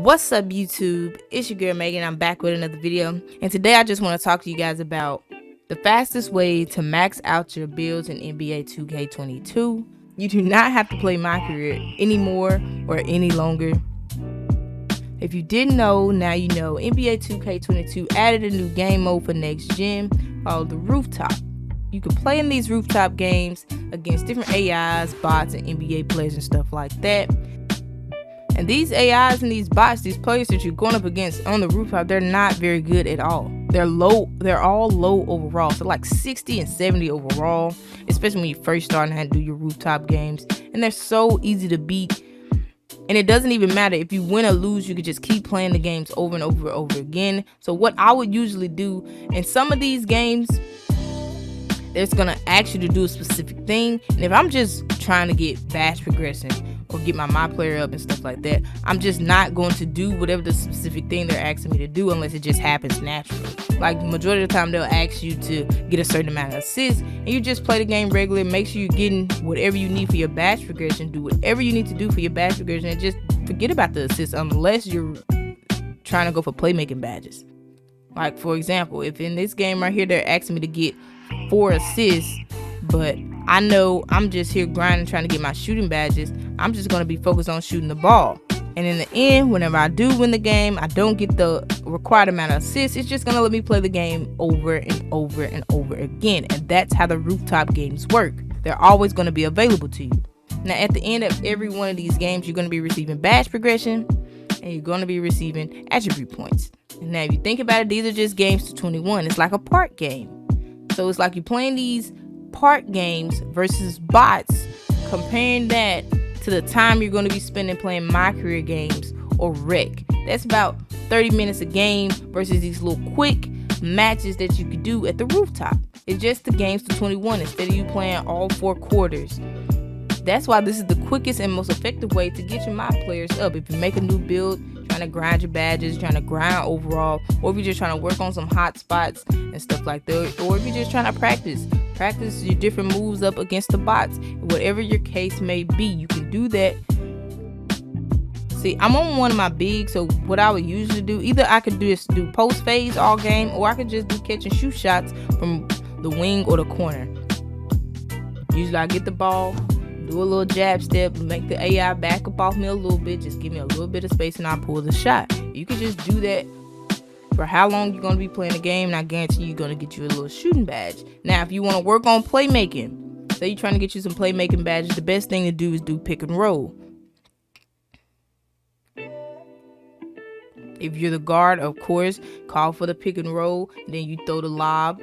What's up, YouTube? It's your girl Megan. I'm back with another video, and today I just want to talk to you guys about the fastest way to max out your builds in NBA 2K22. You do not have to play My Career anymore or any longer. If you didn't know, now you know. NBA 2K22 added a new game mode for next gen called the Rooftop. You can play in these rooftop games against different AIs, bots, and NBA players and stuff like that. And these AIs and these bots, these players that you're going up against on the rooftop, they're not very good at all. They're all low overall. So like 60 and 70 overall, especially when you first start and do your rooftop games. And they're so easy to beat. And it doesn't even matter if you win or lose, you could just keep playing the games over and over and over again. So what I would usually do in some of these games, it's gonna ask you to do a specific thing. And if I'm just trying to get fast progression or get my player up and stuff like that, I'm just not going to do whatever the specific thing they're asking me to do unless it just happens naturally. Like majority of the time they'll ask you to get a certain amount of assists, and you just play the game regularly. Make sure you're getting whatever you need for your badge progression. Do whatever you need to do for your badge progression, and just forget about the assists unless you're trying to go for playmaking badges. Like for example, if in this game right here they're asking me to get 4 assists, but I know I'm just here grinding trying to get my shooting badges, I'm just going to be focused on shooting the ball. And in the end, whenever I do win the game, I don't get the required amount of assists. It's just going to let me play the game over and over and over again. And that's how the rooftop games work. They're always going to be available to you. Now, at the end of every one of these games, you're going to be receiving badge progression, and you're going to be receiving attribute points. And now, if you think about it, these are just games to 21. It's like a park game. So it's like you're playing these park games versus bots, comparing that to the time you're going to be spending playing My Career games or rec. That's about 30 minutes a game versus these little quick matches that you could do at the rooftop. It's just the games to 21 instead of you playing all 4 quarters. That's why this is the quickest and most effective way to get your My players up. If you make a new build, trying to grind your badges, trying to grind overall, or if you're just trying to work on some hot spots and stuff like that, or if you're just trying to practice your different moves up against the bots, whatever your case may be, you can do that. See, I'm on one of my bigs, so what I would usually do, either I could do post phase all game, or I could just do catch and shoot shots from the wing or the corner. Usually I get the ball, do a little jab step, make the AI back up off me a little bit, just give me a little bit of space, and I pull the shot. You can just do that for how long you're going to be playing the game, and I guarantee you're going to get you a little shooting badge. Now, if you want to work on playmaking, say you're trying to get you some playmaking badges, the best thing to do is do pick and roll. If you're the guard, of course, call for the pick and roll, then you throw the lob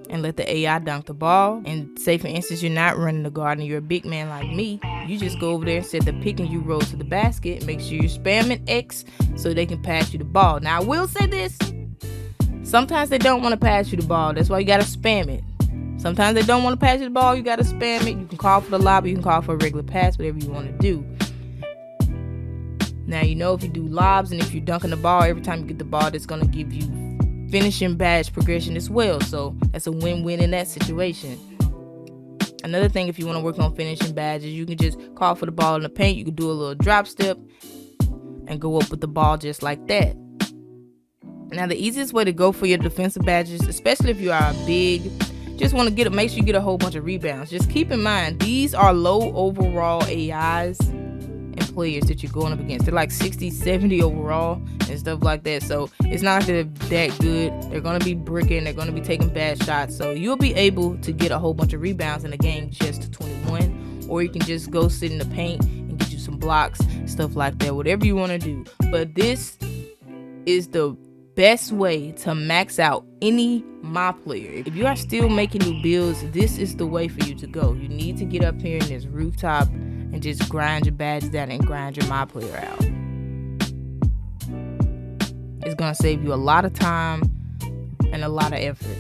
and let the AI dunk the ball. And say for instance you're not running the guard and you're a big man like me, you just go over there and set the pick and you roll to the basket. Make sure you're spamming X so they can pass you the ball. Now I will say this, sometimes they don't want to pass you the ball, that's why you gotta spam it. Sometimes they don't want to pass you the ball, you gotta spam it. You can call for the lob, you can call for a regular pass, whatever you want to do. Now you know if you do lobs and if you're dunking the ball, every time you get the ball, that's gonna give you finishing badge progression as well, so that's a win-win in that situation. Another thing, if you want to work on finishing badges, you can just call for the ball in the paint. You can do a little drop step and go up with the ball just like that. Now the easiest way to go for your defensive badges, especially if you are big, just want to make sure you get a whole bunch of rebounds. Just keep in mind, these are low overall AIs and players that you're going up against. They're like 60, 70 overall and stuff like that. So it's not that they're that good. They're going to be bricking. They're going to be taking bad shots. So you'll be able to get a whole bunch of rebounds in a game just to 21. Or you can just go sit in the paint and get you some blocks, stuff like that. Whatever you want to do. But this is the best way to max out any My player. If you are still making new builds, this is the way for you to go. You need to get up here in this rooftop and just grind your badges down and grind your My player out. It's gonna save you a lot of time and a lot of effort.